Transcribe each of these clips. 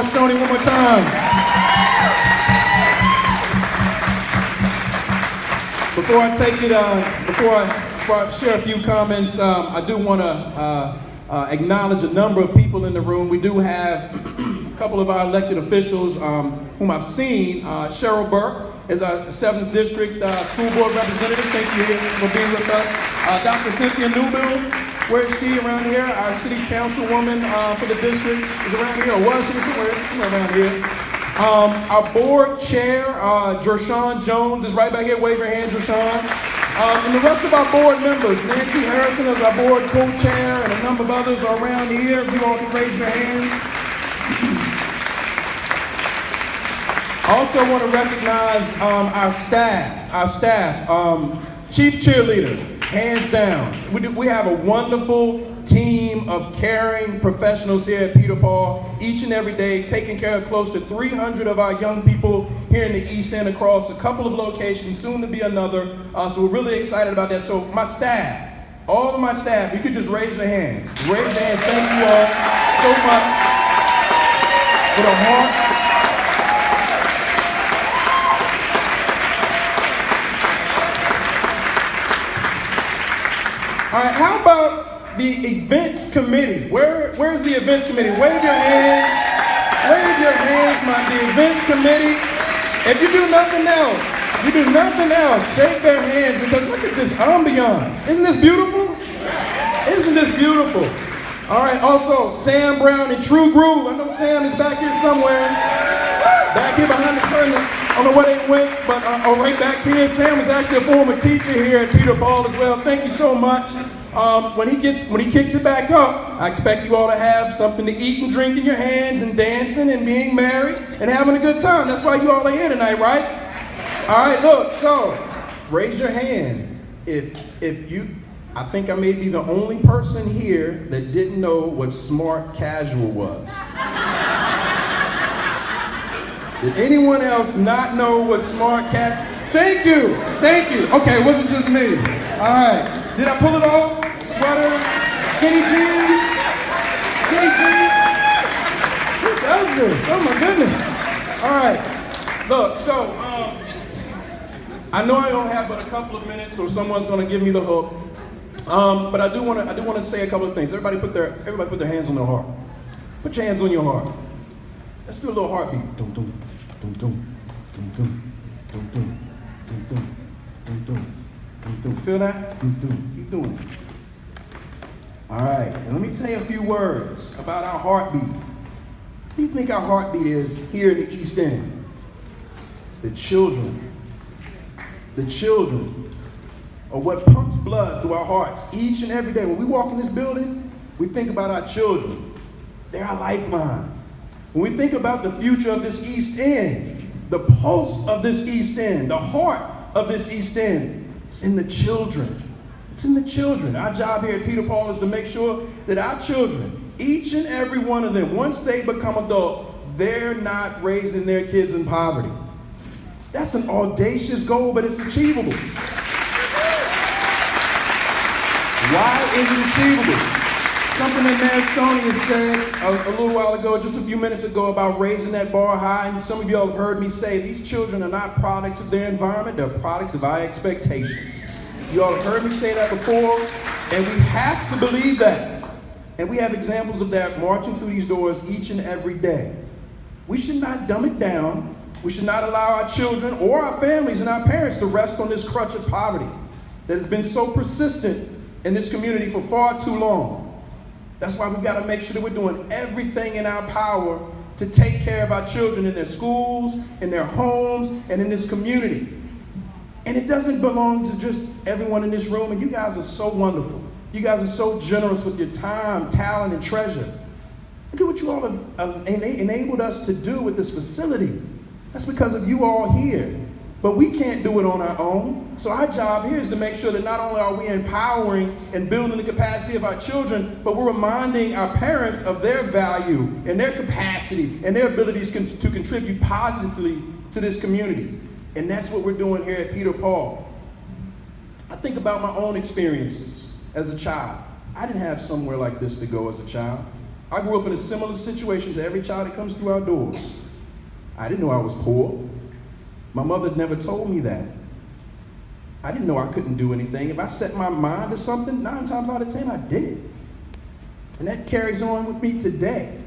Stoney one more time. Before I take it, before I share a few comments, I do want to acknowledge a number of people in the room. We do have a couple of our elected officials whom I've seen. Cheryl Burke is our 7th District School Board Representative. Thank you for being with us. Dr. Cynthia Newbill, where is she around here? Our City Councilwoman for the district is around here, or was she somewhere around here? Our board chair, Jershawn Jones, is right back here. Wave your hand, Jershawn. And the rest of our board members, Nancy Harrison is our board co-chair, and a number of others are around here. If you all can raise your hands. I also want to recognize our staff. Chief cheerleader, hands down. We have a wonderful team of caring professionals here at Peter Paul, each and every day, taking care of close to 300 of our young people here in the East End across a couple of locations, soon to be another. So we're really excited about that. So my staff, all of my staff, you could just raise your hand. Raise your hand. Thank you all so much for the heart. All right, how about the events committee? Where's the events committee? Wave your hands. Wave your hands, the events committee. If you do nothing else, shake their hands, because look at this ambiance. Isn't this beautiful? Isn't this beautiful? All right, also Sam Brown and True Groove. I know Sam is back here somewhere. Back here behind the curtain. I don't know where they went, but right back here. Sam is actually a former teacher here at Peter Paul as well. Thank you so much. When he kicks it back up, I expect you all to have something to eat and drink in your hands, and dancing and being merry and having a good time. That's why you all are here tonight, right? All right, look, so raise your hand if you, I think I may be the only person here that didn't know what smart casual was. Did anyone else not know what smart casual? Thank you. Okay, it wasn't just me. All right, did I pull it off? Sweater, skinny jeans. Who does this? Oh my goodness. All right, look, so I know I don't have but a couple of minutes, so someone's gonna give me the hook. But I do want to say a couple of things. Everybody put their hands on their heart. Put your hands on your heart. Let's do a little heartbeat. Dum dum dum dum dum dum dum dum dum dum dum dum dum. Feel that? Dum dum. Keep doing it. All right. And let me tell you a few words about our heartbeat. What do you think our heartbeat is here in the East End? The children are what pumps blood through our hearts each and every day. When we walk in this building, we think about our children. They're our lifeline. When we think about the future of this East End, the pulse of this East End, the heart of this East End, it's in the children. It's in the children. Our job here at Peter Paul is to make sure that our children, each and every one of them, once they become adults, they're not raising their kids in poverty. That's an audacious goal, but it's achievable. Why is it achievable? Something that Mayor Stoney has said a little while ago, just a few minutes ago, about raising that bar high. And some of you all have heard me say these children are not products of their environment, they're products of our expectations. You all have heard me say that before, and we have to believe that. And we have examples of that marching through these doors each and every day. We should not dumb it down. We should not allow our children or our families and our parents to rest on this crutch of poverty that has been so persistent in this community for far too long. That's why we've got to make sure that we're doing everything in our power to take care of our children in their schools, in their homes, and in this community. And it doesn't belong to just everyone in this room, and you guys are so wonderful. You guys are so generous with your time, talent, and treasure. Look at what you all have enabled us to do with this facility. That's because of you all here. But we can't do it on our own. So our job here is to make sure that not only are we empowering and building the capacity of our children, but we're reminding our parents of their value and their capacity and their abilities to contribute positively to this community. And that's what we're doing here at Peter Paul. I think about my own experiences as a child. I didn't have somewhere like this to go as a child. I grew up in a similar situation to every child that comes through our doors. I didn't know I was poor. My mother never told me that. I didn't know I couldn't do anything. If I set my mind to something, 9 times out of 10, I did. And that carries on with me today.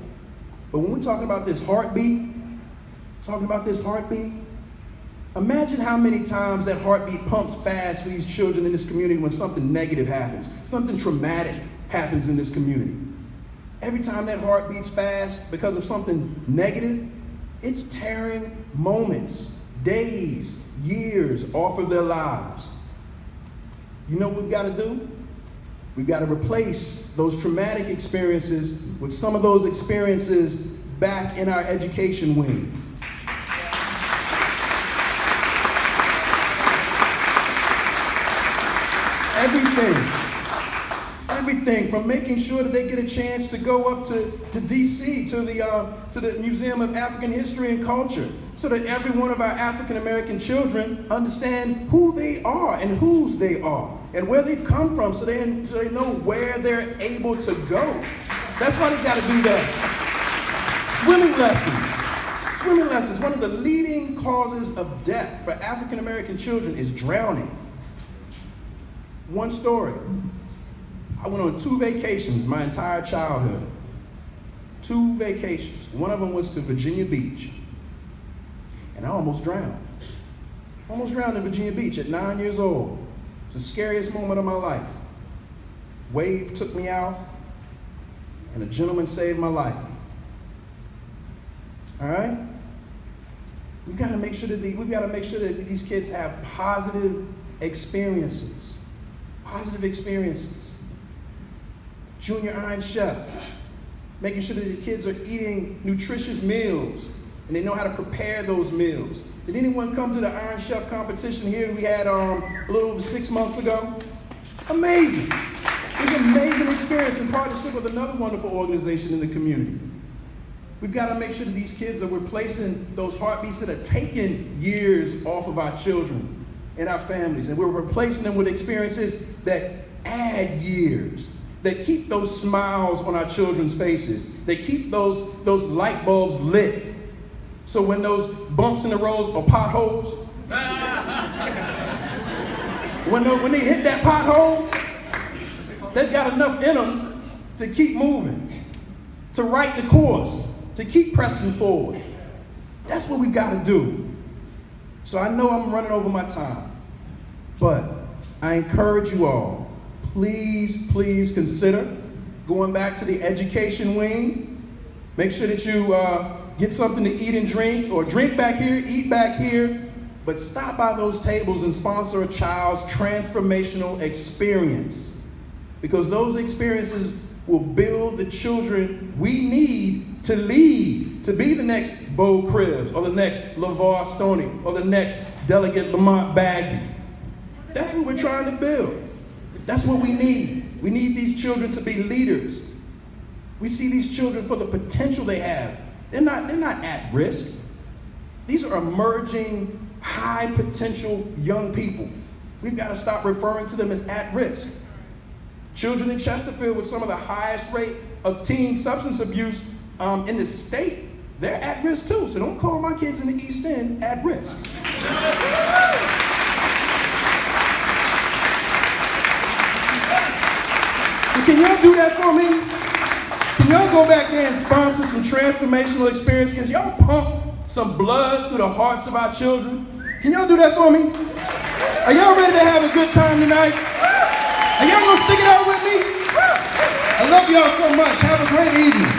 But when we're talking about this heartbeat, imagine how many times that heartbeat pumps fast for these children in this community when something negative happens, something traumatic happens in this community. Every time that heart beats fast because of something negative, it's tearing moments, days, years off of their lives. You know what we've got to do? We've got to replace those traumatic experiences with some of those experiences back in our education wing. Everything from making sure that they get a chance to go up to DC, to the Museum of African History and Culture, so that every one of our African American children understand who they are and whose they are and where they've come from, so they know where they're able to go. That's why they got to do that. Swimming lessons. One of the leading causes of death for African American children is drowning. One story. I went on 2 vacations my entire childhood. 2 vacations. One of them was to Virginia Beach. And I almost drowned. Almost drowned in Virginia Beach at 9 years old. It was the scariest moment of my life. Wave took me out, and a gentleman saved my life. All right? We've got to make sure that these kids have positive experiences. Positive experiences. Junior Iron Chef, making sure that the kids are eating nutritious meals and they know how to prepare those meals. Did anyone come to the Iron Chef competition here we had a little over 6 months ago? Amazing. It was an amazing experience in partnership with another wonderful organization in the community. We've got to make sure that these kids are replacing those heartbeats that are taking years off of our children and our families, and we're replacing them with experiences that add years, that keep those smiles on our children's faces, that keep those light bulbs lit. So when those bumps in the road or potholes, when they hit that pothole, they've got enough in them to keep moving, to right the course, to keep pressing forward. That's what we got to do. So I know I'm running over my time, but I encourage you all, please consider going back to the education wing. Make sure that you get something to eat and drink, or drink back here, eat back here, but stop by those tables and sponsor a child's transformational experience, because those experiences will build the children we need to lead, to be the next Beau or the next Levar Stoney, or the next Delegate Lamont Bagby. That's what we're trying to build. That's what we need. We need these children to be leaders. We see these children for the potential they have. They're not at risk. These are emerging, high potential young people. We've got to stop referring to them as at risk. Children in Chesterfield with some of the highest rate of teen substance abuse in the state, they're at risk too. So don't call my kids in the East End at risk. Can y'all do that for me? Can y'all go back there and sponsor some transformational experience? Can y'all pump some blood through the hearts of our children? Can y'all do that for me? Are y'all ready to have a good time tonight? Are y'all gonna stick it out with me? I love y'all so much. Have a great evening.